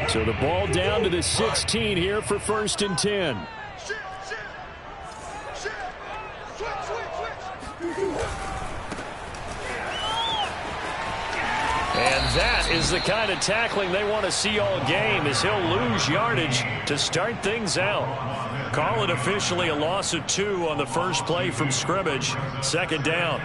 So the ball down to the 16 here for 1st and 10. And that is the kind of tackling they want to see all game, as he'll lose yardage to start things out. Call it officially a loss of 2 on the first play from scrimmage. 2nd down.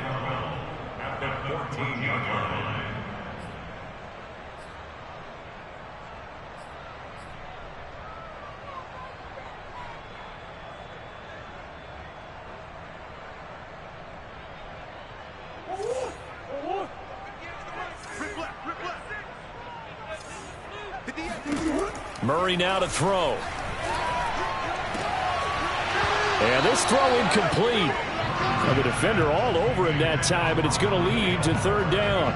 Murray now to throw. And this throw incomplete. And the defender all over him that time, but it's going to lead to 3rd down.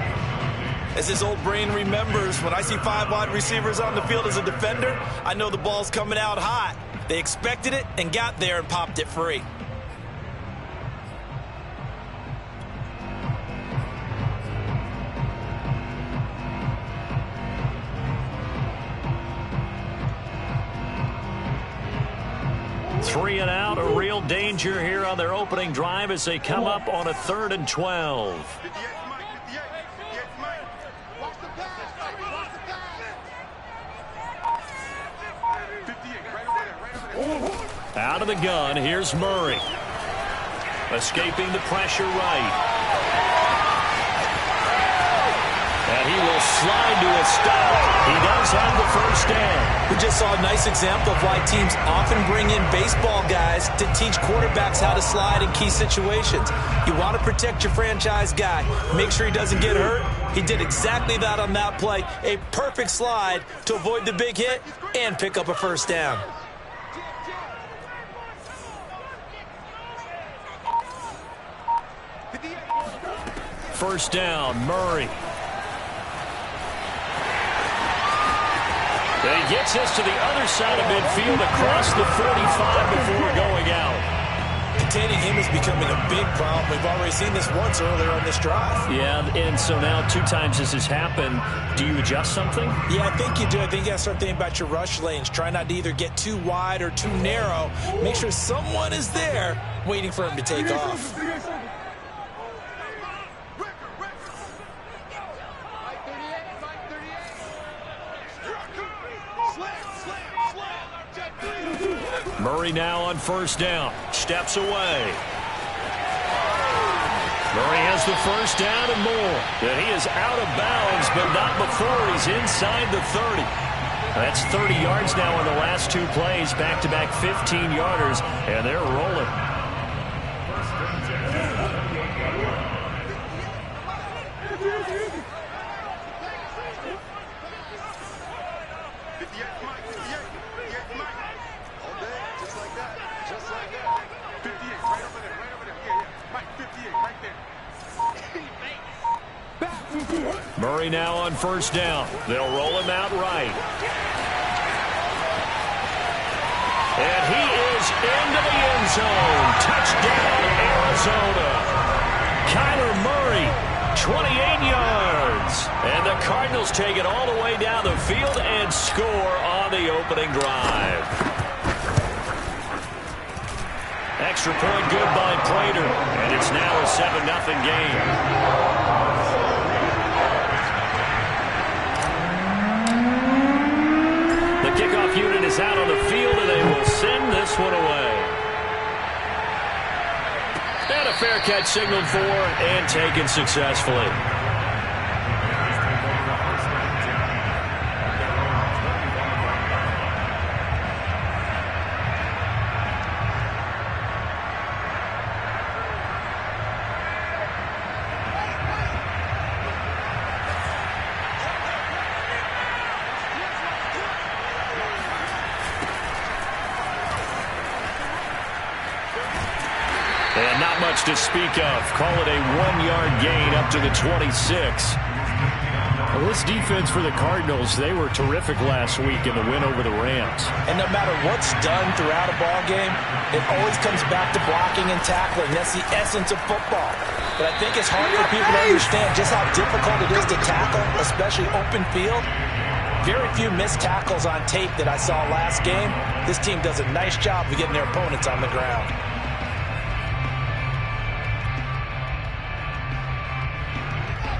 As his old brain remembers, when I see 5 wide receivers on the field as a defender, I know the ball's coming out hot. They expected it and got there and popped it free. Three and out, a real danger here on their opening drive as they come up on a 3rd and 12. Out of the gun, here's Murray. Escaping the pressure right. And he will slide to a stop. He does have the 1st down. We just saw a nice example of why teams often bring in baseball guys to teach quarterbacks how to slide in key situations. You want to protect your franchise guy. Make sure he doesn't get hurt. He did exactly that on that play. A perfect slide to avoid the big hit and pick up a 1st down. First down, Murray. And he gets us to the other side of midfield across the 45 before going out. Containing him is becoming a big problem. We've already seen this once earlier on this drive. Yeah, and so now 2 times this has happened. Do you adjust something? Yeah, I think you do. I think you got to start thinking about your rush lanes. Try not to either get too wide or too narrow. Make sure someone is there waiting for him to take off. Murray now on 1st down. Steps away. Murray has the 1st down and more. And he is out of bounds, but not before he's inside the 30. That's 30 yards now in the last 2 plays. Back-to-back 15-yarders, and they're rolling. Murray now on 1st down. They'll roll him out right. And he is into the end zone. Touchdown, Arizona. Kyler Murray, 28 yards. And the Cardinals take it all the way down the field and score on the opening drive. Extra point good by Prater. And it's now a 7-0 game. The kickoff unit is out on the field, and they will send this one away. And a fair catch signaled for and taken successfully. And not much to speak of. Call it a 1-yard gain up to the 26. Well, this defense for the Cardinals, they were terrific last week in the win over the Rams. And no matter what's done throughout a ball game, it always comes back to blocking and tackling. That's the essence of football. But I think it's hard for people to understand just how difficult it is to tackle, especially open field. very few missed tackles on tape that I saw last game. This team does a nice job of getting their opponents on the ground.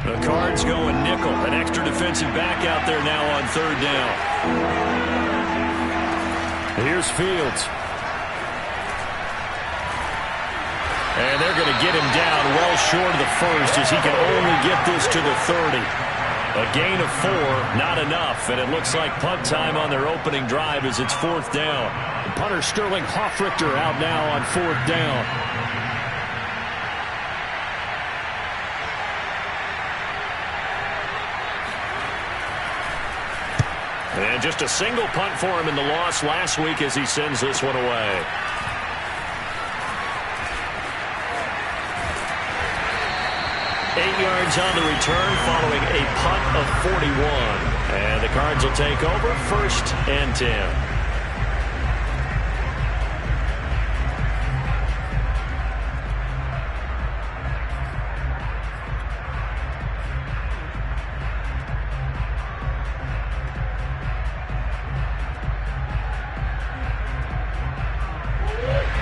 The Cards going nickel. An extra defensive back out there now on third down. Here's Fields. And they're going to get him down well short of the first as he can only get this to the 30. A gain of 4, not enough. And it looks like punt time on their opening drive as it's fourth down. The punter Sterling Hoffrichter out now on fourth down. And just a single punt for him in the loss last week as he sends this one away. Yards on the return following a punt of 41. And the Cards will take over 1st and 10.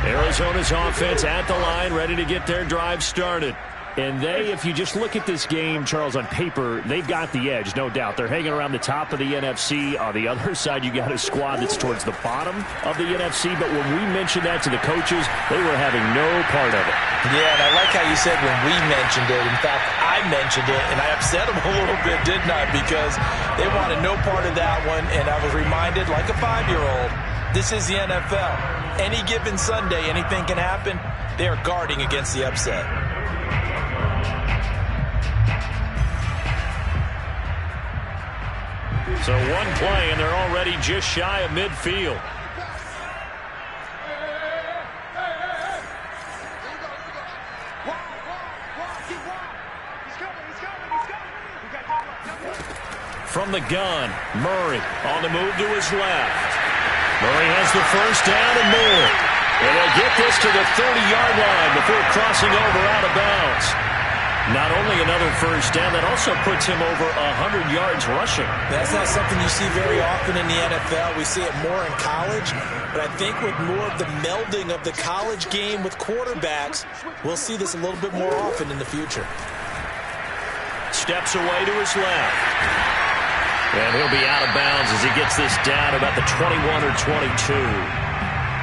Arizona's offense at the line, ready to get their drive started. And they, if you just look at this game, Charles, on paper, they've got the edge, no doubt. They're hanging around the top of the NFC. On the other side, you got a squad that's towards the bottom of the NFC. But when we mentioned that to the coaches, they were having no part of it. Yeah, and I like how you said when we mentioned it. In fact, I mentioned it, and I upset them a little bit, didn't I? Because they wanted no part of that one, and I was reminded, like a 5-year-old, this is the NFL. Any given Sunday, anything can happen. They are guarding against the upset. So one play, and they're already just shy of midfield. From the gun, Murray on the move to his left. Murray has the first down and more. And they'll get this to the 30-yard line before crossing over out of bounds. Not only another first down, that also puts him over 100 yards rushing. That's not something you see very often in the NFL. We see it more in college. But I think with more of the melding of the college game with quarterbacks, we'll see this a little bit more often in the future. Steps away to his left. And he'll be out of bounds as he gets this down about the 21 or 22.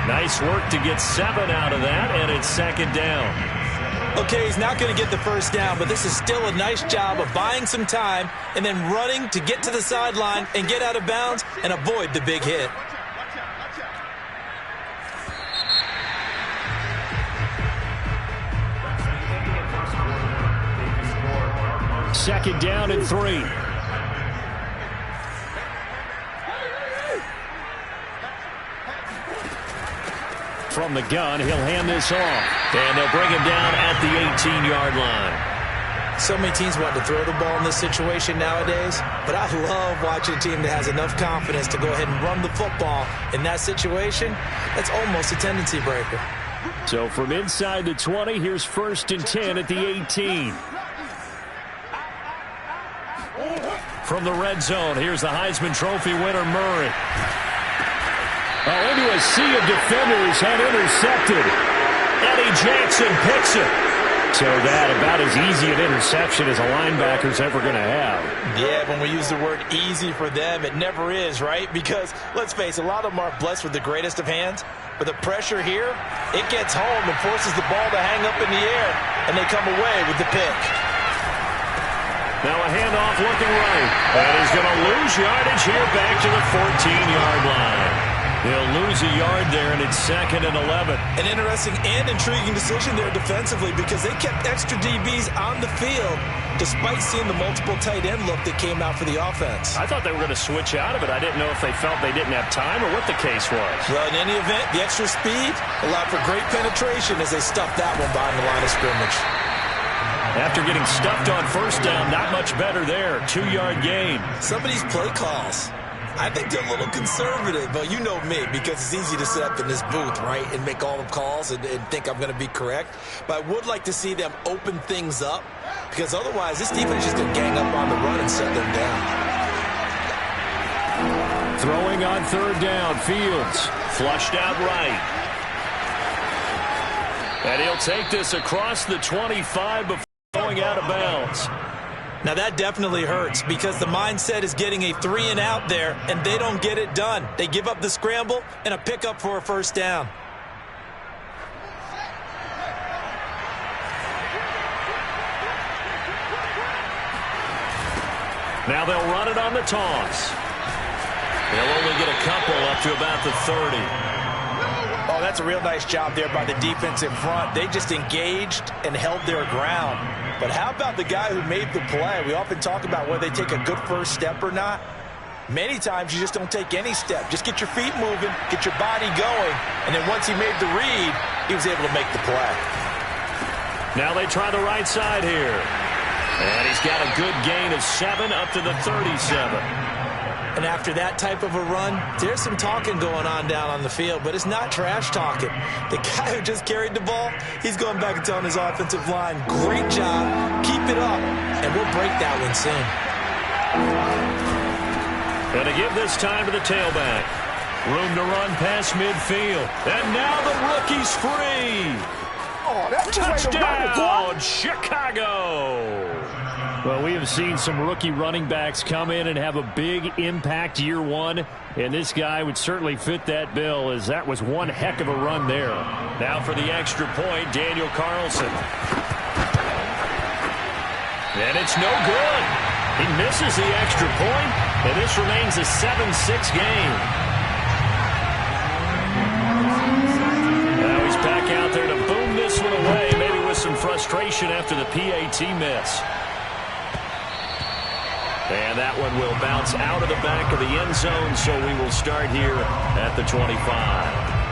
Nice work to get 7 out of that, and it's second down. Okay, he's not going to get the first down, but this is still a nice job of buying some time and then running to get to the sideline and get out of bounds and avoid the big hit. Second down and 3. From the gun, he'll hand this off. And they'll bring him down at the 18-yard line. So many teams want to throw the ball in this situation nowadays, but I love watching a team that has enough confidence to go ahead and run the football. In that situation, that's almost a tendency breaker. So from inside the 20, here's 1st and 10 at the 18. From the red zone, here's the Heisman Trophy winner, Murray. Into a sea of defenders and intercepted. Eddie Jackson picks it. So that about as easy an interception as a linebacker's ever going to have. Yeah, when we use the word easy for them, it never is, right? Because, let's face it, a lot of them are blessed with the greatest of hands. But the pressure here, it gets home and forces the ball to hang up in the air. And they come away with the pick. Now a handoff looking right. And he's going to lose yardage here back to the 14-yard line. They'll lose a yard there, and it's 2nd and 11. An interesting and intriguing decision there defensively because they kept extra DBs on the field despite seeing the multiple tight end look that came out for the offense. I thought they were going to switch out of it. I didn't know if they felt they didn't have time or what the case was. Well, in any event, the extra speed allowed for great penetration as they stuffed that one behind the line of scrimmage. After getting stuffed on first down, not much better there. 2-yard gain. Some of these play calls, I think they're a little conservative, but you know me, because it's easy to sit up in this booth, right, and make all the calls and think I'm going to be correct. But I would like to see them open things up, because otherwise this defense is just going to gang up on the run and shut them down. Throwing on third down. Fields flushed out right. And he'll take this across the 25 before going out of bounds. Now that definitely hurts because the mindset is getting a 3-and-out there, and they don't get it done. They give up the scramble and a pickup for a first down. Now they'll run it on the toss. They'll only get a couple up to about the 30. Oh, that's a real nice job there by the defense in front. They just engaged and held their ground. But how about the guy who made the play? We often talk about whether they take a good first step or not. Many times you just don't take any step. Just get your feet moving, get your body going, and then once he made the read, he was able to make the play. Now they try the right side here. And he's got a good gain of 7 up to the 37. And after that type of a run, there's some talking going on down on the field, but it's not trash talking. The guy who just carried the ball, he's going back and telling his offensive line, great job, keep it up, and we'll break that one soon. And to give this time to the tailback. Room to run past midfield. And now the rookie's free. Oh, that's touchdown, Chicago. Well, we have seen some rookie running backs come in and have a big impact year one, and this guy would certainly fit that bill, as that was one heck of a run there. Now for the extra point, Daniel Carlson. And it's no good. He misses the extra point, and this remains a 7-6 game. Now he's back out there to boom this one away, maybe with some frustration after the PAT miss. And that one will bounce out of the back of the end zone, so we will start here at the 25.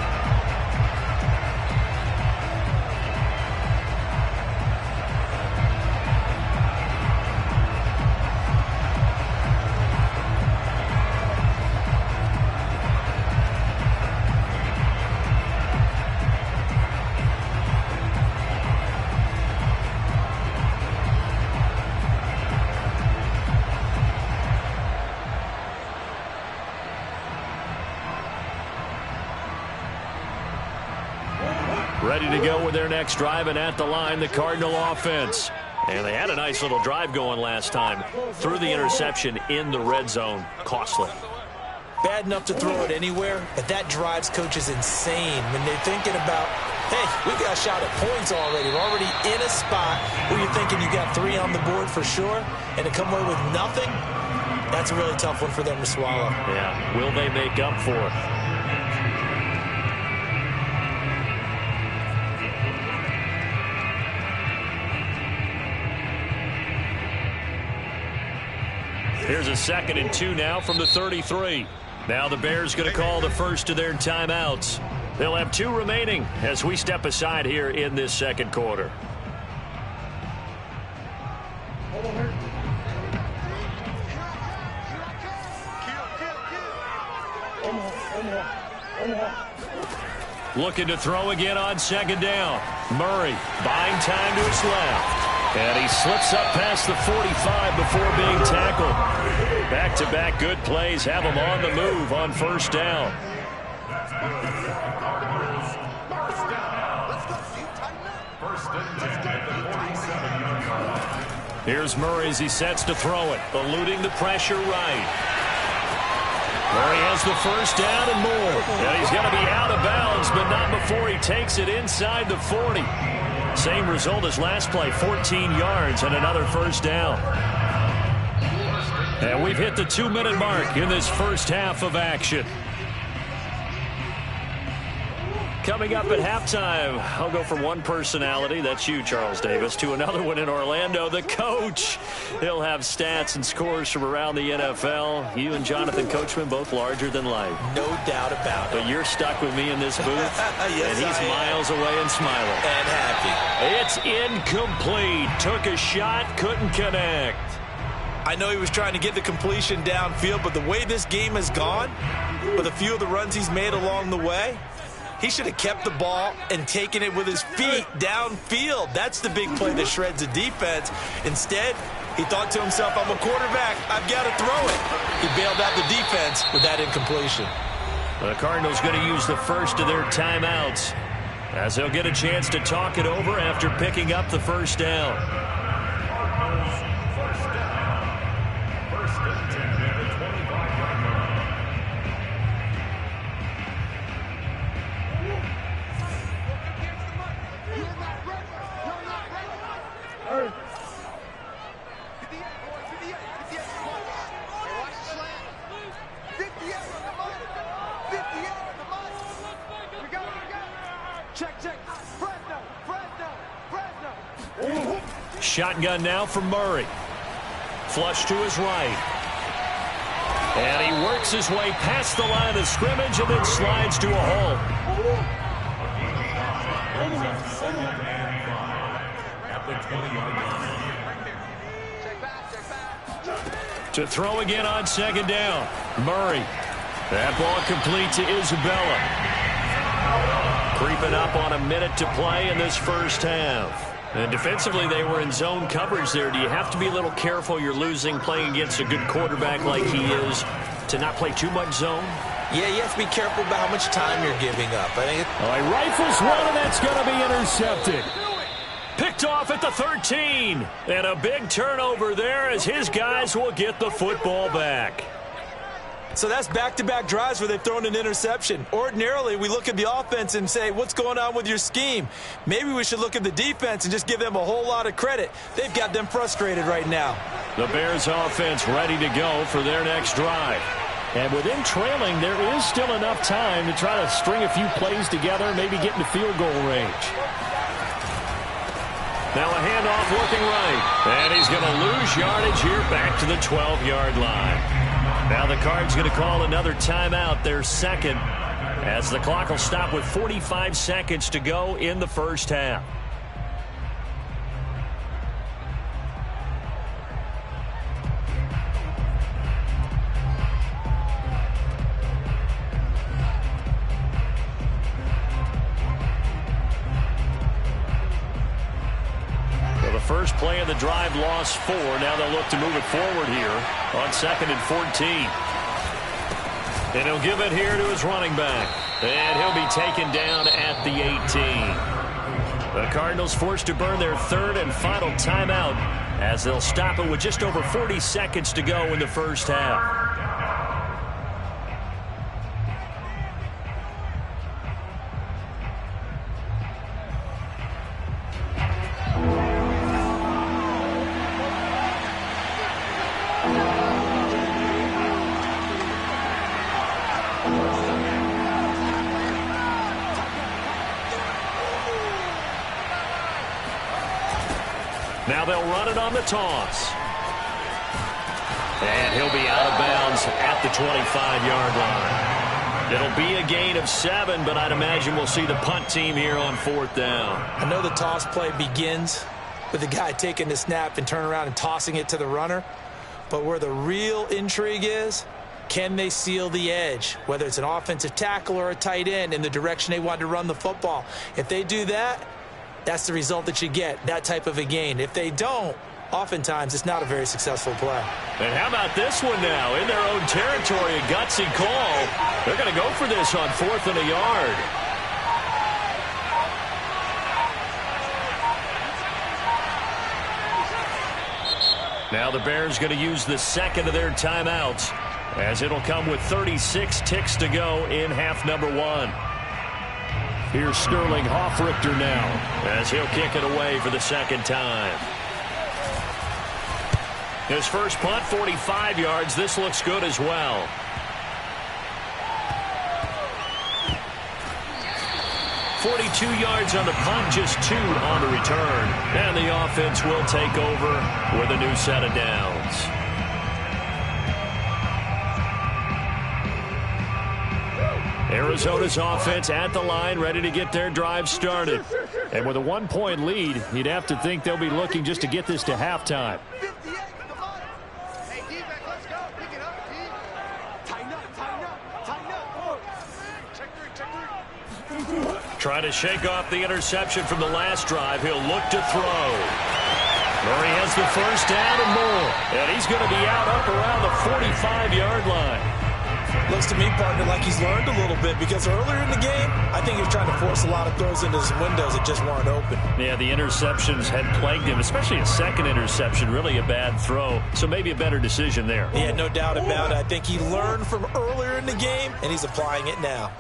Ready to go with their next drive, and at the line, the Cardinal offense. And they had a nice little drive going last time. Threw the interception in the red zone. Costly. Bad enough to throw it anywhere, but that drives coaches insane when they're thinking about, hey, we got a shot at points already. We're already in a spot where you're thinking you got 3 on the board for sure, and to come away with nothing, that's a really tough one for them to swallow. Yeah, will they make up for it? Here's a 2nd and 2 now from the 33. Now the Bears going to call the first of their timeouts. They'll have 2 remaining as we step aside here in this second quarter. Looking to throw again on 2nd down. Murray buying time to his left. And he slips up past the 45 before being tackled. Back-to-back good plays have him on the move on 1st down. Here's Murray as he sets to throw it, eluding the pressure right. Murray has the 1st down and more. And he's going to be out of bounds, but not before he takes it inside the 40. Same result as last play, 14 yards and another 1st down. And we've hit the 2-minute mark in this first half of action. Coming up at halftime, I'll go from one personality, that's you, Charles Davis, to another one in Orlando, the coach. He'll have stats and scores from around the NFL. You and Jonathan Coachman, both larger than life. No doubt about it. But you're stuck with me in this booth, yes, and he's miles away and smiling. And happy. It's incomplete. Took a shot, couldn't connect. I know he was trying to get the completion downfield, but the way this game has gone, with a few of the runs he's made along the way, he should have kept the ball and taken it with his feet downfield. That's the big play that shreds the defense. Instead, He thought to himself, I'm a quarterback. I've got to throw it. He bailed out the defense with that incompletion. The Cardinals going to use the first of their timeouts as they'll get a chance to talk it over after picking up the first down. Shotgun now for Murray. Flush to his right. And he works his way past the line of scrimmage and then slides to a hole. To throw again on second down. Murray. That ball complete to Isabella. Creeping up on a minute to play in this first half. And defensively, they were in zone coverage there. Do you have to be a little careful? You're losing playing against a good quarterback like he is to not play too much zone? Yeah, you have to be careful about how much time you're giving up. I think he rifles one, and that's going to be intercepted. Picked off at the 13. And a big turnover there as his guys will get the football back. So that's back-to-back drives where they've thrown an interception. Ordinarily, we look at the offense and say, what's going on with your scheme? Maybe we should look at the defense and just give them a whole lot of credit. They've got them frustrated right now. The Bears offense ready to go for their next drive. And within trailing, there is still enough time to try to string a few plays together, maybe get into field goal range. Now a handoff working right. And he's going to lose yardage here back to the 12-yard line. Now the Cards going to call another timeout, their second, as the clock will stop with 45 seconds to go in the first half. Well, the first play of the drive lost 4. Now they'll look to move it forward here on 2nd and 14. And he'll give it here to his running back. And he'll be taken down at the 18. The Cardinals forced to burn their third and final timeout as they'll stop it with just over 40 seconds to go in the first half. Now they'll run it on the toss. And he'll be out of bounds at the 25-yard line. It'll be a gain of 7, but I'd imagine we'll see the punt team here on 4th down. I know the toss play begins with the guy taking the snap and turning around and tossing it to the runner. But where the real intrigue is, can they seal the edge, whether it's an offensive tackle or a tight end, in the direction they want to run the football? If they do that, that's the result that you get, that type of a gain. If they don't, oftentimes it's not a very successful play. And how about this one now? In their own territory, a gutsy call. They're going to go for this on 4th and a yard. Now the Bears going to use the second of their timeouts as it'll come with 36 ticks to go in half number 1. Here's Sterling Hoffrichter now as he'll kick it away for the second time. His first punt, 45 yards. This looks good as well. .42 yards on the punt, just 2 on the return. And the offense will take over with a new set of downs. Arizona's offense at the line, ready to get their drive started. And with a 1-point lead, you'd have to think they'll be looking just to get this to halftime. Trying to shake off the interception from the last drive. He'll look to throw. Murray has the first down and more. And he's going to be out up around the 45-yard line. Looks to me, partner, like he's learned a little bit, because earlier in the game, I think he was trying to force a lot of throws into his windows that just weren't open. Yeah, the interceptions had plagued him, especially a second interception, really a bad throw. So maybe a better decision there. Yeah, no doubt about it. I think he learned from earlier in the game, and he's applying it now.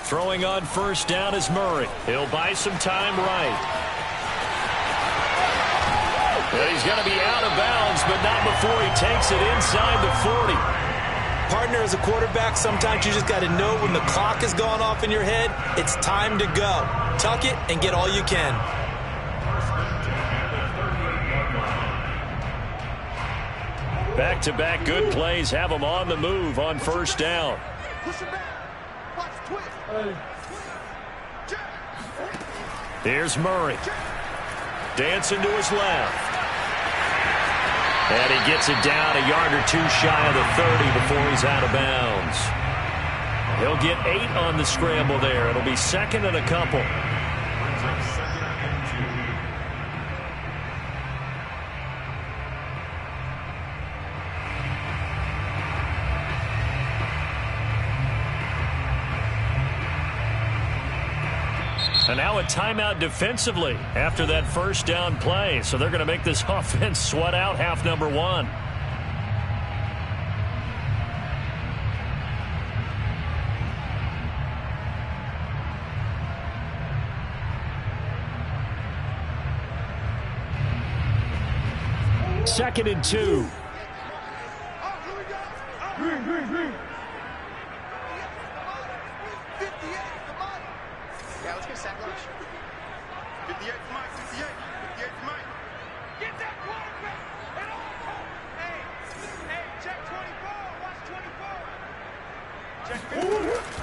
Throwing on first down is Murray. He'll buy some time right. And he's going to be out of bounds, but not before he takes it inside the 40. Partner, as a quarterback, sometimes you just got to know when the clock has gone off in your head, it's time to go. Tuck it and get all you can. Back-to-back good plays have him on the move on first down. Here's Murray. Dancing to his left. And he gets it down a yard or two shy of the 30 before he's out of bounds. He'll get 8 on the scramble there. It'll be second and a couple. And now a timeout defensively after that first down play. So they're going to make this offense sweat out half number 1. Second and 2.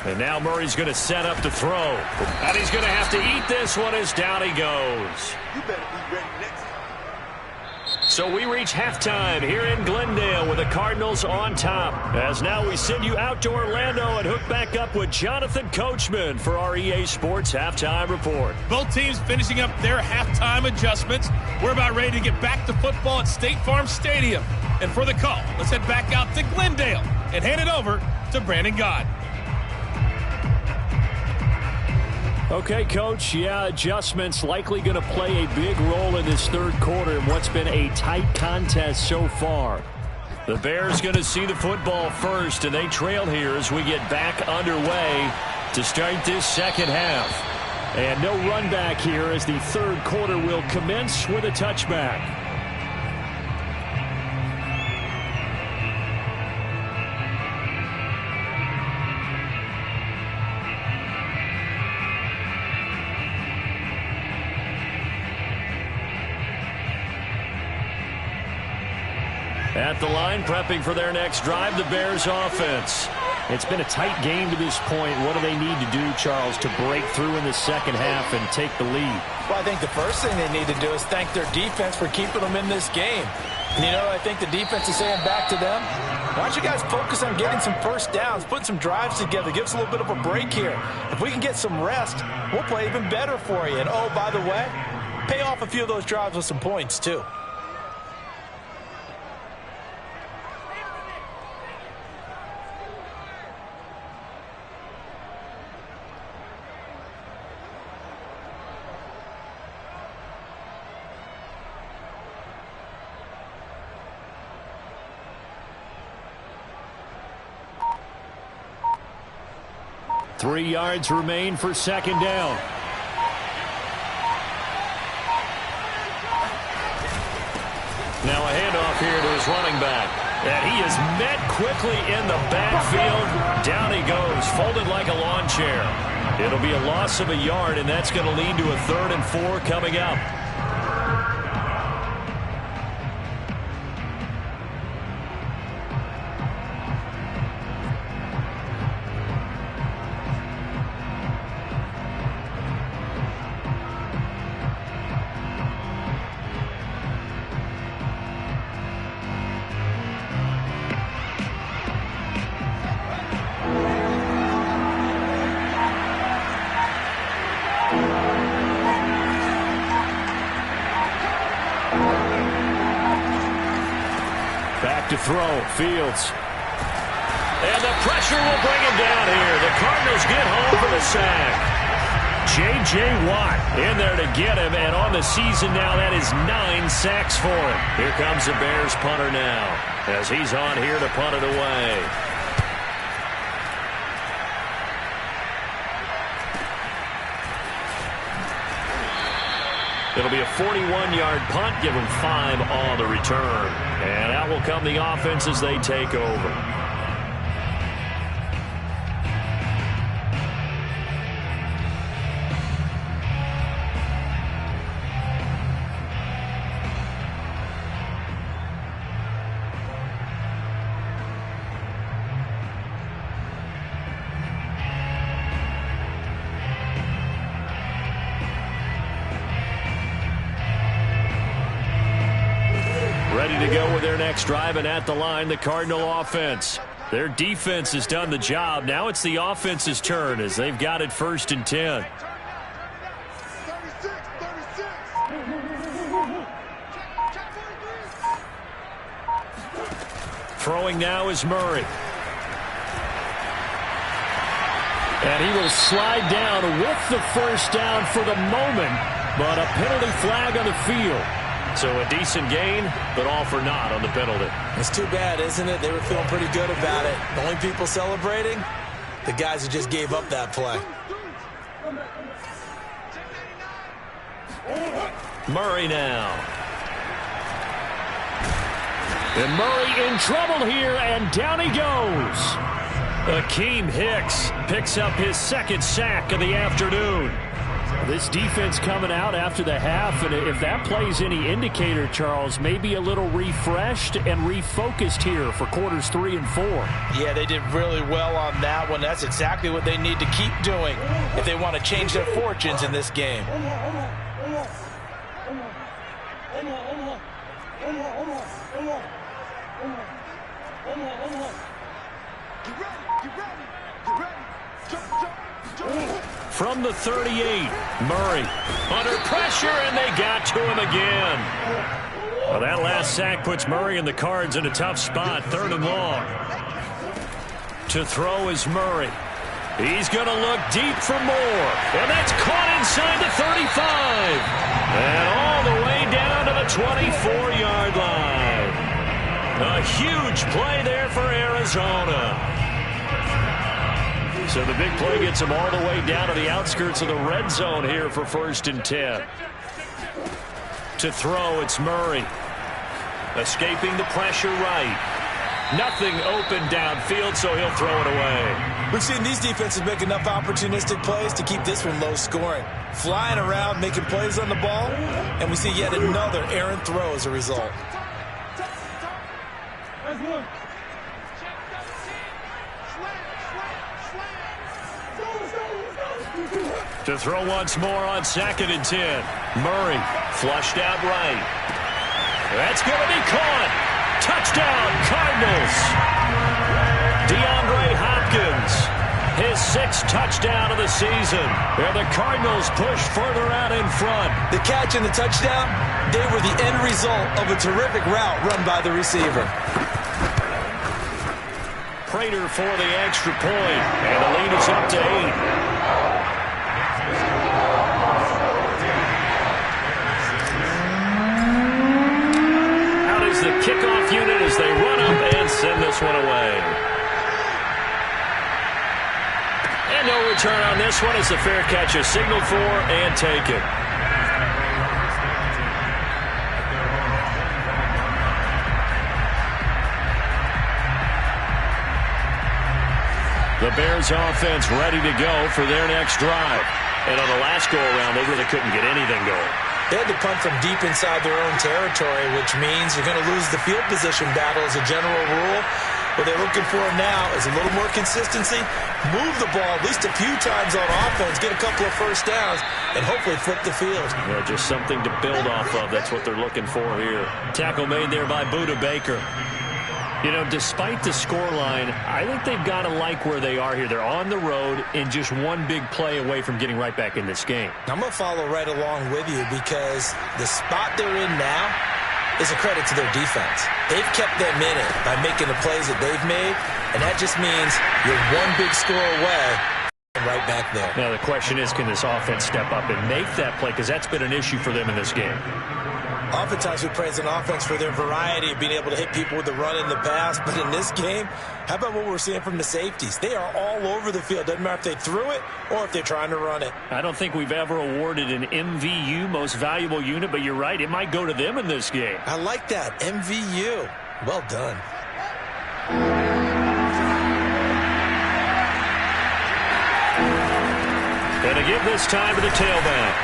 And now Murray's going to set up to throw. And he's going to have to eat this one as down he goes. You better be ready next time. So we reach halftime here in Glendale with the Cardinals on top. As now we send you out to Orlando and hook back up with Jonathan Coachman for our EA Sports Halftime Report. Both teams finishing up their halftime adjustments. We're about ready to get back to football at State Farm Stadium. And for the call, let's head back out to Glendale and hand it over to Brandon God. Okay, Coach, adjustments likely going to play a big role in this third quarter in what's been a tight contest so far. The Bears going to see the football first, and they trail here as we get back underway to start this second half. And no run back here as the third quarter will commence with a touchback. At the line, prepping for their next drive, the Bears offense. It's been a tight game to this point. What do they need to do, Charles, to break through in the second half and take the lead? Well, I think the first thing they need to do is thank their defense for keeping them in this game. And you know what I think the defense is saying back to them? Why don't you guys focus on getting some first downs, putting some drives together, give us a little bit of a break here. If we can get some rest, we'll play even better for you. And, oh, by the way, pay off a few of those drives with some points, too. Three yards remain for second down. Now a handoff here to his running back. And he is met quickly in the backfield. Down he goes, folded like a lawn chair. It'll be a loss of a yard, and that's going to lead to a 3rd and 4 coming up. back to throw. Fields. And the pressure will bring him down here. The Cardinals get home for the sack. J.J. Watt in there to get him, and on the season now, that is 9 sacks for him. Here comes the Bears punter now, as he's on here to punt it away. It'll be a 41-yard punt, give him 5 on the return. And out will come the offense as they take over. Ready to go with their next drive, and at the line, the Cardinal offense. Their defense has done the job. Now it's the offense's turn as they've got it 1st and 10. Throwing now is Murray. And he will slide down with the first down for the moment, but a penalty flag on the field. So a decent gain, but all for naught on the penalty. It's too bad, isn't it? They were feeling pretty good about it. The only people celebrating, the guys who just gave up that play. Murray now. And Murray in trouble here, and down he goes. Akeem Hicks picks up his 2nd sack of the afternoon. This defense coming out after the half, and if that plays any indicator, Charles, maybe a little refreshed and refocused here for quarters 3 and 4. Yeah, they did really well on that one. That's exactly what they need to keep doing if they want to change their fortunes in this game. From the 38, Murray under pressure, and they got to him again. Well, that last sack puts Murray and the Cards in a tough spot, 3rd and long. To throw is Murray. He's going to look deep for more, and that's caught inside the 35. And all the way down to the 24-yard line. A huge play there for Arizona. So the big play gets him all the way down to the outskirts of the red zone here for 1st and 10. To throw, it's Murray. Escaping the pressure right. Nothing open downfield, so he'll throw it away. We've seen these defenses make enough opportunistic plays to keep this one low scoring. Flying around, making plays on the ball, and we see yet another errant throw as a result. To throw once more on 2nd and 10. Murray flushed out right. That's going to be caught. Touchdown, Cardinals. DeAndre Hopkins, his 6th touchdown of the season. And the Cardinals push further out in front. The catch and the touchdown, they were the end result of a terrific route run by the receiver. Prater for the extra point. And the lead is up to 8. The kickoff unit as they run up and send this one away. And no return on this one as the fair catch is signaled for and taken. The Bears offense ready to go for their next drive. And on the last go-around, they really couldn't get anything going. They had to punt from deep inside their own territory, which means you're going to lose the field position battle as a general rule. What they're looking for now is a little more consistency, move the ball at least a few times on offense, get a couple of first downs, and hopefully flip the field. Yeah, just something to build off of. That's what they're looking for here. Tackle made there by Budda Baker. You know, despite the scoreline, I think they've got to like where they are here. They're on the road and just one big play away from getting right back in this game. I'm going to follow right along with you because the spot they're in now, is a credit to their defense. They've kept them in it by making the plays that they've made, and that just means you're one big score away and right back there. Now the question is, can this offense step up and make that play? Because that's been an issue for them in this game. Oftentimes we praise an offense for their variety of being able to hit people with the run and the pass, but in this game, how about what we're seeing from the safeties? They are all over the field. Doesn't matter if they threw it or if they're trying to run it. I don't think we've ever awarded an MVU, most valuable unit, but you're right, it might go to them in this game. I like that, MVU. Well done. And to give this time to the tailback.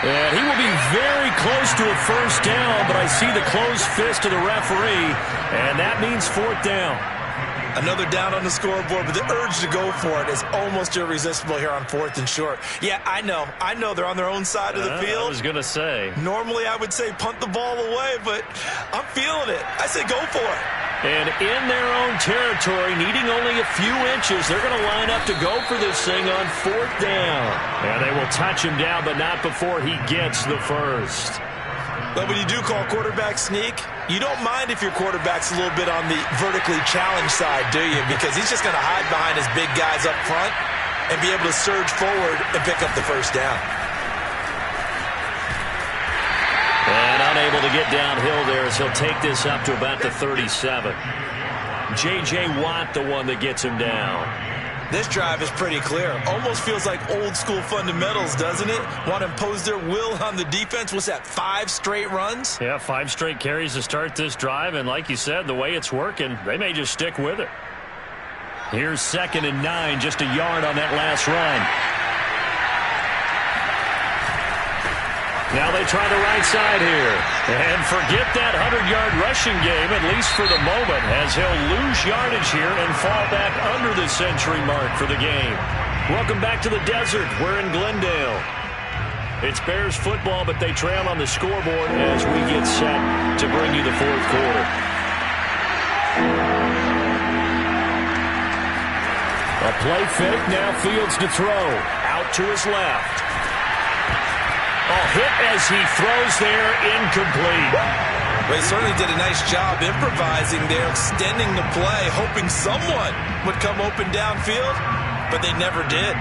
And he will be very close to a first down, but I see the closed fist of the referee, and that means fourth down. Another down on the scoreboard, but the urge to go for it is almost irresistible here on fourth and short. Yeah, I know they're on their own side of the field. I was going to say. Normally I would say punt the ball away, but I'm feeling it. I say go for it. And in their own territory, needing only a few inches, they're going to line up to go for this thing on fourth down. And they will touch him down, but not before he gets the first. But when you do call quarterback sneak, you don't mind if your quarterback's a little bit on the vertically challenged side, do you? Because he's just going to hide behind his big guys up front and be able to surge forward and pick up the first down. And unable to get downhill there as he'll take this up to about the 37. J.J. Watt, the one that gets him down. This drive is pretty clear. Almost feels like old school fundamentals, doesn't it? Want to impose their will on the defense. What's that, 5 straight runs? Yeah, 5 straight carries to start this drive. And like you said, the way it's working, they may just stick with it. Here's 2nd and 9, just a yard on that last run. Now they try the right side here. And forget that 100-yard rushing game, at least for the moment, as he'll lose yardage here and fall back under the century mark for the game. Welcome back to the desert. We're in Glendale. It's Bears football, but they trail on the scoreboard as we get set to bring you the fourth quarter. A play fake, now Fields to throw. Out to his left. Hit as he throws there, incomplete. Well, he certainly did a nice job improvising there, extending the play, hoping someone would come open downfield, but they never did.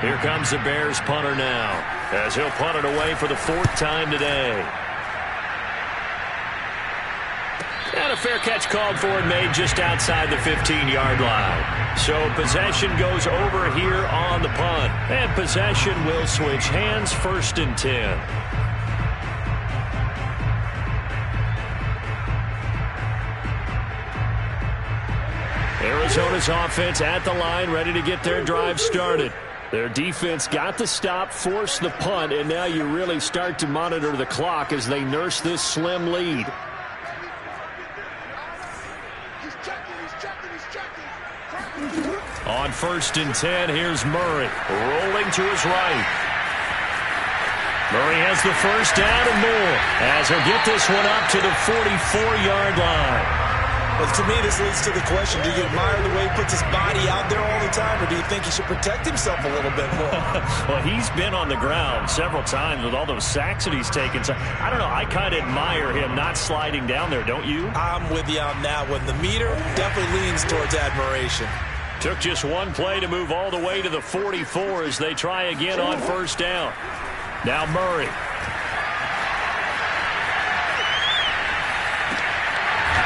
Here comes the Bears punter now, as he'll punt it away for the 4th time today. And a fair catch called for and made just outside the 15-yard line. So possession goes over here on the punt. And possession will switch hands, 1st and 10. Arizona's offense at the line, ready to get their drive started. Their defense got the stop, forced the punt, and now you really start to monitor the clock as they nurse this slim lead. On 1st and 10, here's Murray, rolling to his right. Murray has the first down and more, as he'll get this one up to the 44-yard line. Well, to me, this leads to the question, do you admire the way he puts his body out there all the time, or do you think he should protect himself a little bit more? Well, he's been on the ground several times with all those sacks that he's taken. So, I don't know, I kind of admire him not sliding down there, don't you? I'm with you on that one. The meter definitely leans towards admiration. Took just one play to move all the way to the 44 as they try again on 1st down. Now Murray.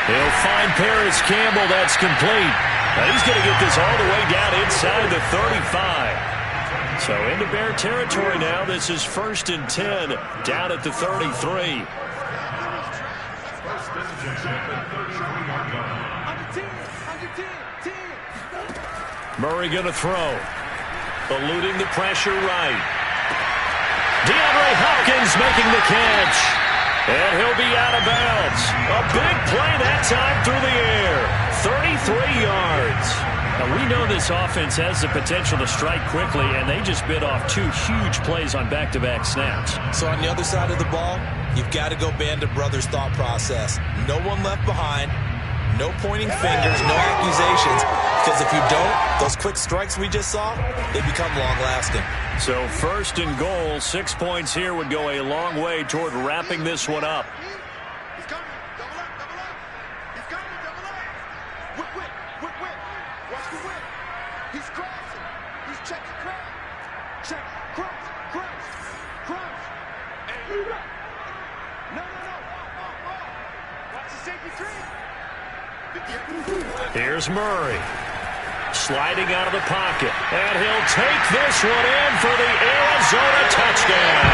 He'll find Paris Campbell. That's complete. Now he's going to get this all the way down inside the 35. So into Bear territory now. This is 1st and 10 down at the 33. Murray going to throw. Eluding the pressure right. DeAndre Hopkins making the catch. And he'll be out of bounds. A big play that time through the air. 33 yards. Now, we know this offense has the potential to strike quickly, and they just bit off 2 huge plays on back-to-back snaps. So on the other side of the ball, you've got to go Band of Brothers thought process. No one left behind. No pointing fingers, no accusations, because if you don't, those quick strikes we just saw, they become long-lasting. So 1st and goal, 6 points here would go a long way toward wrapping this one up. Here's Murray. Sliding out of the pocket. And he'll take this one in for the Arizona touchdown.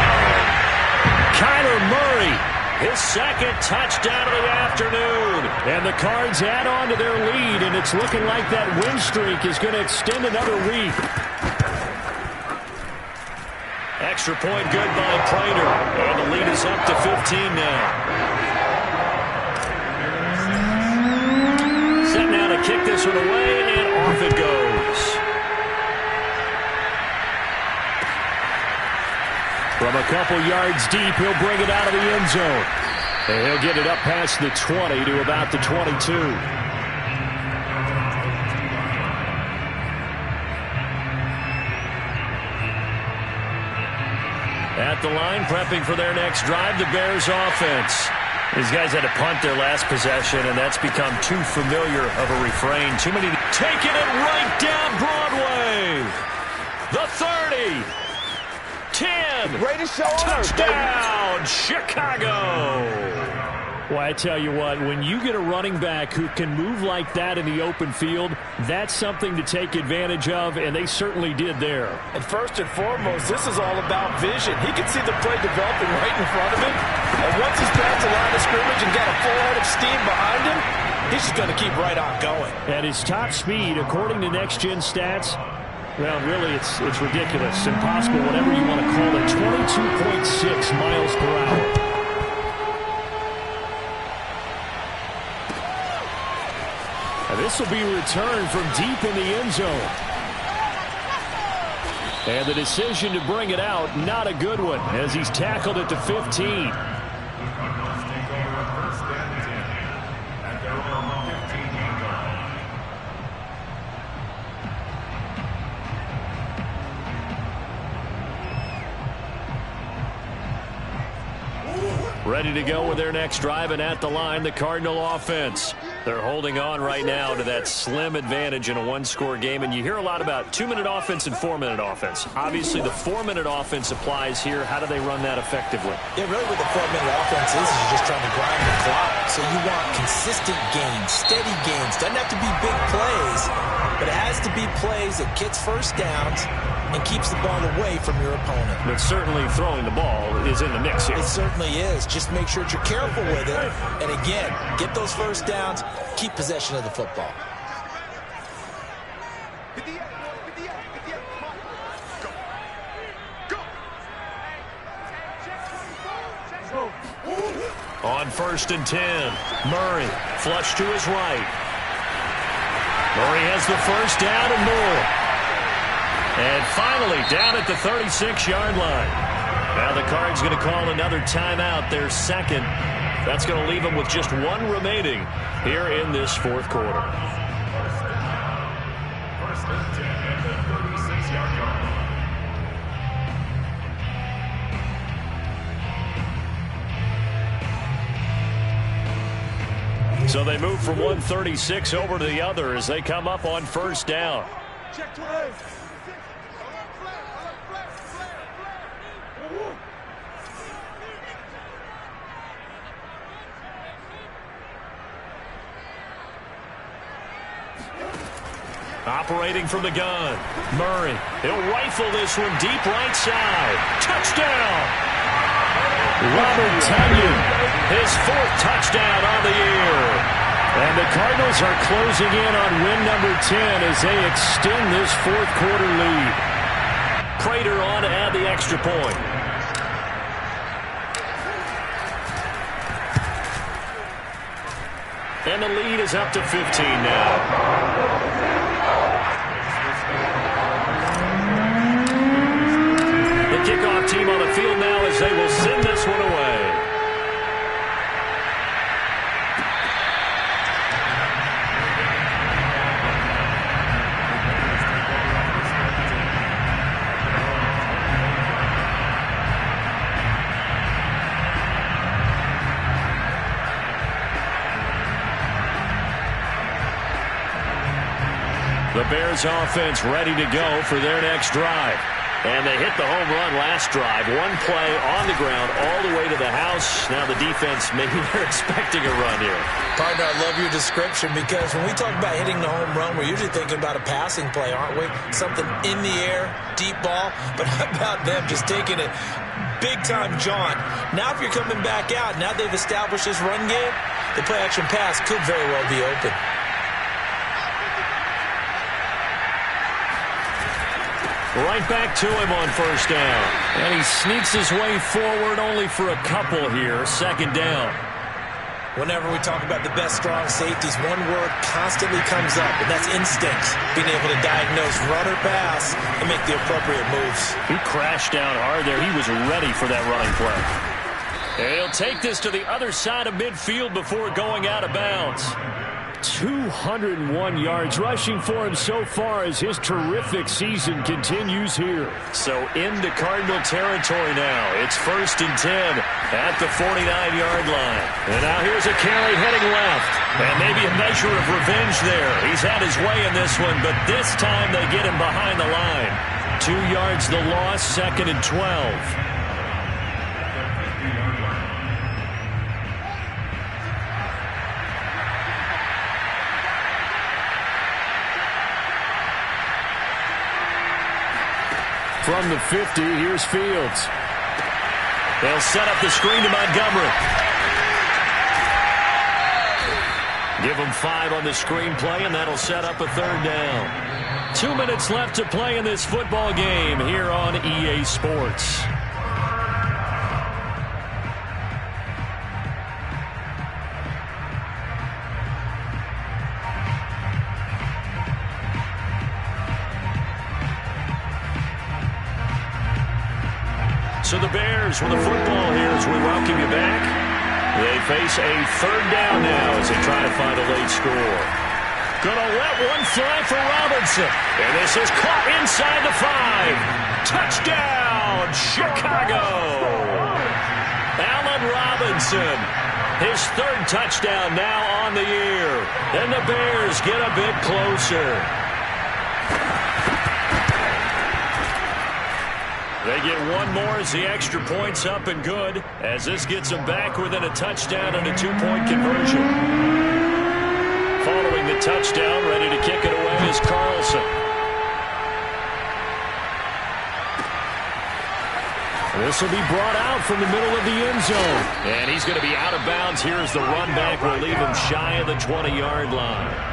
Kyler Murray, his second touchdown of the afternoon. And the Cards add on to their lead, and it's looking like that win streak is going to extend another week. Extra point good by Prater. And the lead is up to 15 now. Set now to kick this one away, and off it goes. From a couple yards deep, he'll bring it out of the end zone. And he'll get it up past the 20 to about the 22. At the line, prepping for their next drive, the Bears offense. These guys had to punt their last possession, and that's become too familiar of a refrain. Too many taking it right down Broadway. The 30. 10. Greatest show on earth, touchdown, Chicago. Well, I tell you what, when you get a running back who can move like that in the open field, that's something to take advantage of, and they certainly did there. And first and foremost, this is all about vision. He can see the play developing right in front of him, and once he's past the line of scrimmage and got a full head of steam behind him, he's just going to keep right on going. At his top speed, according to Next Gen Stats, well, really, it's ridiculous, impossible, whatever you want to call it, 22.6 miles per hour. This will be returned from deep in the end zone. And the decision to bring it out, not a good one, as he's tackled at the 15. Ready to go with their next drive, and at the line, the Cardinal offense. They're holding on right now to that slim advantage in a one-score game, and you hear a lot about 2-minute offense and 4-minute offense. Obviously, the 4-minute offense applies here. How do they run that effectively? Yeah, really what the 4-minute offense is you're just trying to grind the clock. So you want consistent gains, steady gains. Doesn't have to be big plays, but it has to be plays that gets first downs and keeps the ball away from your opponent. But certainly throwing the ball is in the mix here. It certainly is. Just make sure that you're careful with it. And again, get those first downs, keep possession of the football. On 1st and 10, Murray flush to his right. Murray has the first down and more. And finally, down at the 36-yard line. Now the Cards going to call another timeout, their second. That's going to leave them with just one remaining here in this fourth quarter. First and 10 at the 36-yard line. So they move from 136 over to the other as they come up on first down. Check 12. Operating from the gun, Murray. He'll rifle this one deep right side. Touchdown! Robert Tonyan, his 4th touchdown on the year. And the Cardinals are closing in on win number 10 as they extend this fourth quarter lead. Prater on to add the extra point. And the lead is up to 15 now. The kickoff team on the field now as they will send this one away. The Bears offense ready to go for their next drive. And they hit the home run last drive. One play on the ground all the way to the house. Now the defense, maybe they're expecting a run here. Partner, I love your description because when we talk about hitting the home run, we're usually thinking about a passing play, aren't we? Something in the air, deep ball. But how about them just taking it big-time John? Now if you're coming back out, now they've established this run game, the play-action pass could very well be open. Right back to him on first down. And he sneaks his way forward only for a couple here. Second down. Whenever we talk about the best strong safeties, one word constantly comes up, and that's instincts. Being able to diagnose run or pass and make the appropriate moves. He crashed down hard there. He was ready for that running play. And he'll take this to the other side of midfield before going out of bounds. 201 yards rushing for him so far as his terrific season continues here. So into Cardinal territory now. It's 1st and 10 at the 49-yard line. And now here's a carry heading left. And maybe a measure of revenge there. He's had his way in this one, but this time they get him behind the line. 2 yards the loss, 2nd and 12. From the 50, here's Fields. They'll set up the screen to Montgomery. Give him 5 on the screen play, and that'll set up a 3rd down. 2 minutes left to play in this football game here on EA Sports. So the Bears with the football here as we welcome you back. They face a 3rd down now as they try to find a late score. Gonna let one fly for Robinson. And this is caught inside the 5. Touchdown, Chicago. Allen Robinson. His 3rd touchdown now on the year. And the Bears get a bit closer. They get one more as the extra point's up and good, as this gets them back within a touchdown and a 2-point conversion. Following the touchdown, ready to kick it away is Carlson. This will be brought out from the middle of the end zone. And he's going to be out of bounds here as the run back will leave him shy of the 20-yard line.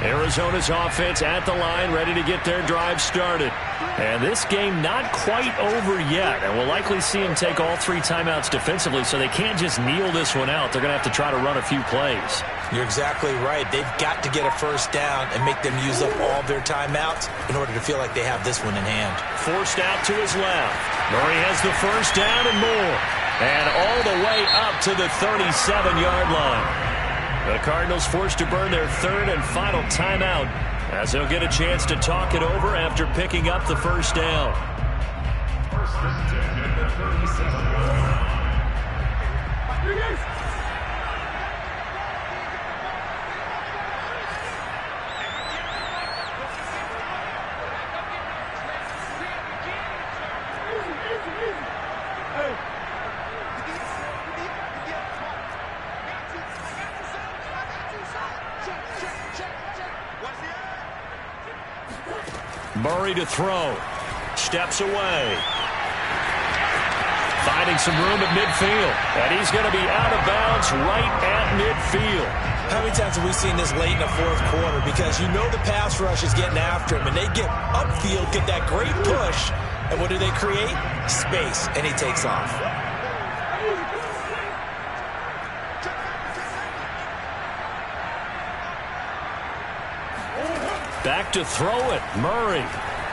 Arizona's offense at the line, ready to get their drive started. And this game not quite over yet. And we'll likely see them take all 3 timeouts defensively, so they can't just kneel this one out. They're going to have to try to run a few plays. You're exactly right. They've got to get a 1st down and make them use up all their timeouts in order to feel like they have this one in hand. Forced out to his left. Murray has the 1st down and more. And all the way up to the 37-yard line. The Cardinals forced to burn their 3rd and final timeout as they'll get a chance to talk it over after picking up the 1st down. 1st and 10 at the 37. Murray to throw. Steps away. Finding some room at midfield. And he's going to be out of bounds right at midfield. How many times have we seen this late in the 4th quarter? Because you know the pass rush is getting after him, and they get upfield, get that great push. And what do they create? Space, and he takes off. Back to throw it. Murray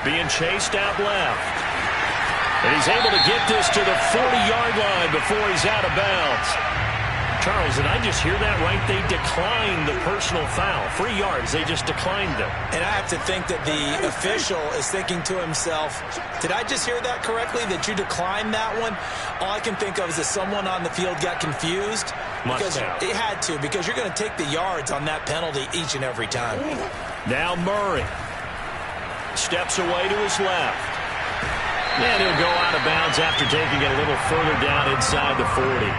being chased out left. And he's able to get this to the 40-yard line before he's out of bounds. Charles, did I just hear that right? They declined the personal foul. 3 yards, they just declined them. And I have to think that the official is thinking to himself, did I just hear that correctly, that you declined that one? All I can think of is that someone on the field got confused. Must have. It had to, because you're going to take the yards on that penalty each and every time. Now Murray steps away to his left. And he'll go out of bounds after taking it a little further down inside the 40.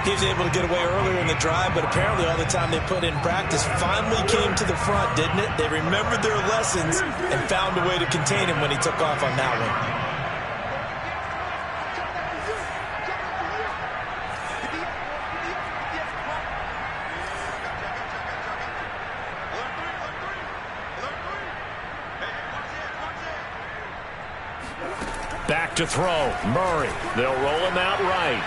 He was able to get away earlier in the drive, but apparently all the time they put in practice finally came to the front, didn't it? They remembered their lessons and found a way to contain him when he took off on that one. Back to throw. Murray. They'll roll him out right.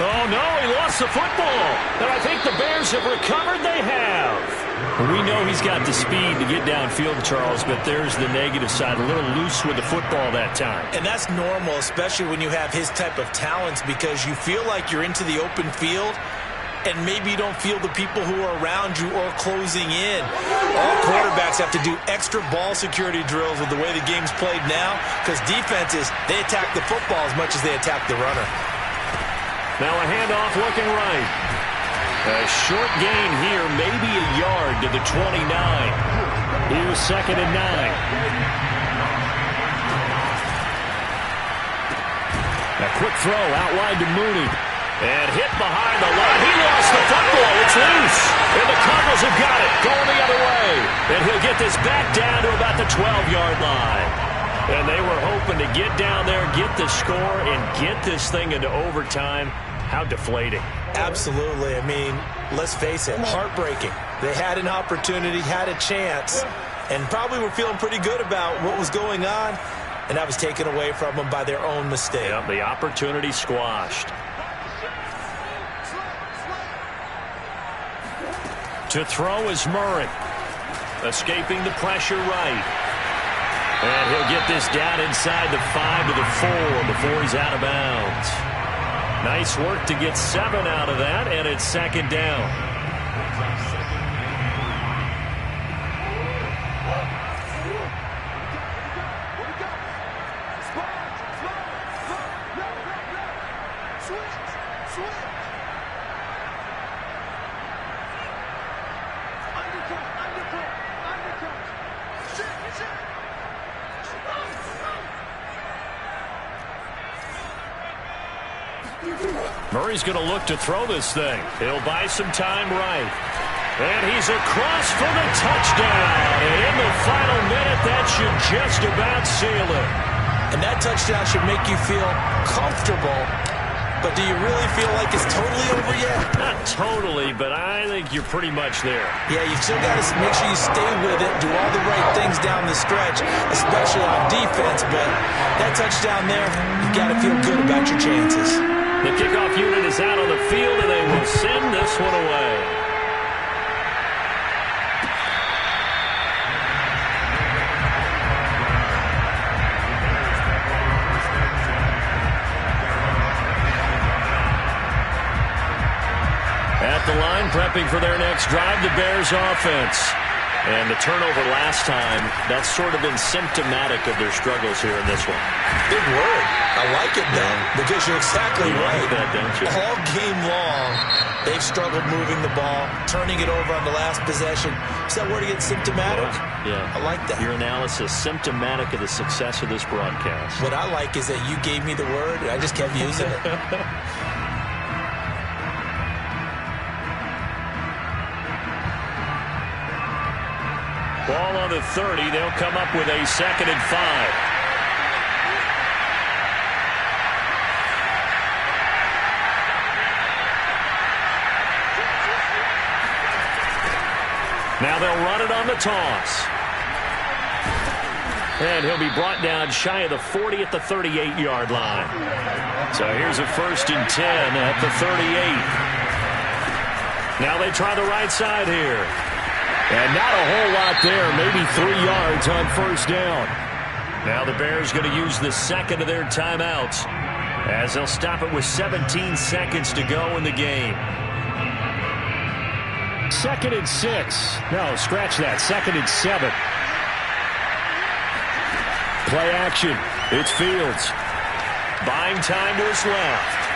Oh, no, he lost the football. And I think the Bears have recovered. They have. We know he's got the speed to get downfield, Charles, but there's the negative side. A little loose with the football that time. And that's normal, especially when you have his type of talents, because you feel like you're into the open field, and maybe you don't feel the people who are around you or closing in. All quarterbacks have to do extra ball security drills with the way the game's played now, because defenses, they attack the football as much as they attack the runner. Now a handoff looking right. A short gain here, maybe a yard to the 29. Here's 2nd and 9. A quick throw out wide to Mooney. And hit behind the line. He lost the football. It's loose. And the Cardinals have got it. Going the other way. And he'll get this back down to about the 12-yard line. And they were hoping to get down there, get the score, and get this thing into overtime. How deflating. Absolutely. I mean, let's face it, heartbreaking. They had an opportunity, had a chance, and probably were feeling pretty good about what was going on, and that was taken away from them by their own mistake. Yep, the opportunity squashed. To throw is Murray. Escaping the pressure right. And he'll get this down inside the 5 to the 4 before he's out of bounds. Nice work to get 7 out of that, and it's 2nd down. Murray's going to look to throw this thing. He'll buy some time right. And he's across for the touchdown. And in the final minute, that should just about seal it. And that touchdown should make you feel comfortable. But do you really feel like it's totally over yet? Not totally, but I think you're pretty much there. Yeah, you've still got to make sure you stay with it, do all the right things down the stretch, especially on defense. But that touchdown there, you've got to feel good about your chances. The kickoff unit is out on the field, and they will send this one away. At the line, prepping for their next drive, the Bears offense. And the turnover last time, that's sort of been symptomatic of their struggles here in this one. Big word. I like it, though, because you're exactly right. Like that, don't you? All game long, they've struggled moving the ball, turning it over on the last possession. Is that word again, symptomatic? Yeah. I like that. Your analysis, symptomatic of the success of this broadcast. What I like is that you gave me the word, and I just kept using it. Ball on the 30. They'll come up with a 2nd and 5. Now they'll run it on the toss. And he'll be brought down shy of the 40 at the 38-yard line. So here's a 1st and 10 at the 38. Now they try the right side here. And not a whole lot there, maybe 3 yards on 1st down. Now the Bears going to use the 2nd of their timeouts as they'll stop it with 17 seconds to go in the game. 2nd and 6. No, scratch that. 2nd and 7. Play action. It's Fields. Buying time to his left.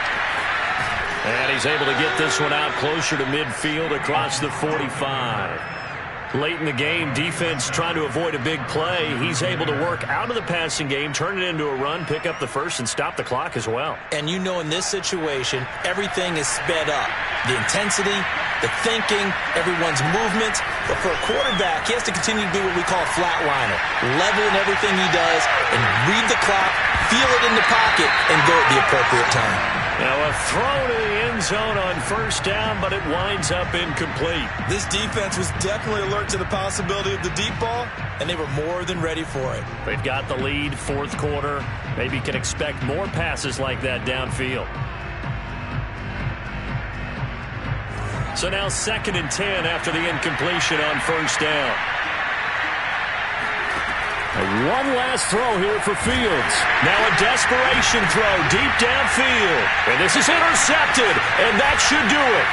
And he's able to get this one out closer to midfield across the 45. Late in the game, defense trying to avoid a big play. He's able to work out of the passing game, turn it into a run, pick up the first, and stop the clock as well. And you know in this situation, everything is sped up. The intensity, the thinking, everyone's movements. But for a quarterback, he has to continue to be what we call a flatliner. Level in everything he does and read the clock, feel it in the pocket, and go at the appropriate time. Now a throw to the end zone on first down, but it winds up incomplete. This defense was definitely alert to the possibility of the deep ball, and they were more than ready for it. They've got the lead, fourth quarter. Maybe can expect more passes like that downfield. So now 2nd and 10 after the incompletion on first down. One last throw here for Fields. Now a desperation throw deep downfield. And this is intercepted, and that should do it.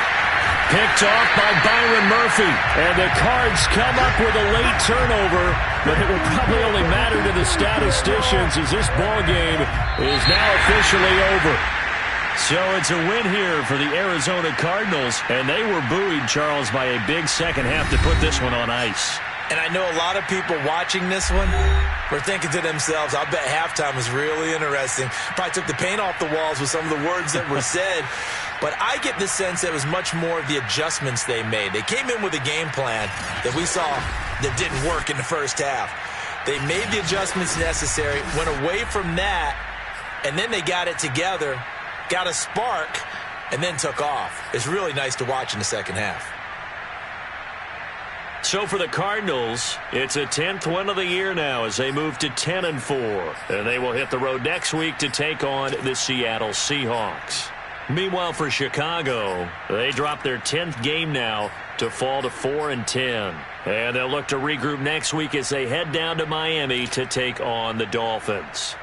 Picked off by Byron Murphy. And the Cards come up with a late turnover, but it will probably only matter to the statisticians as this ball game is now officially over. So it's a win here for the Arizona Cardinals, and they were buoyed, Charles, by a big second half to put this one on ice. And I know a lot of people watching this one were thinking to themselves, I bet halftime was really interesting. Probably took the paint off the walls with some of the words that were said. But I get the sense that it was much more of the adjustments they made. They came in with a game plan that we saw that didn't work in the first half. They made the adjustments necessary, went away from that, and then they got it together, got a spark, and then took off. It's really nice to watch in the second half. So for the Cardinals, it's a 10th win of the year now as they move to 10-4. And they will hit the road next week to take on the Seattle Seahawks. Meanwhile, for Chicago, they drop their 10th game now to fall to 4-10. And they'll look to regroup next week as they head down to Miami to take on the Dolphins.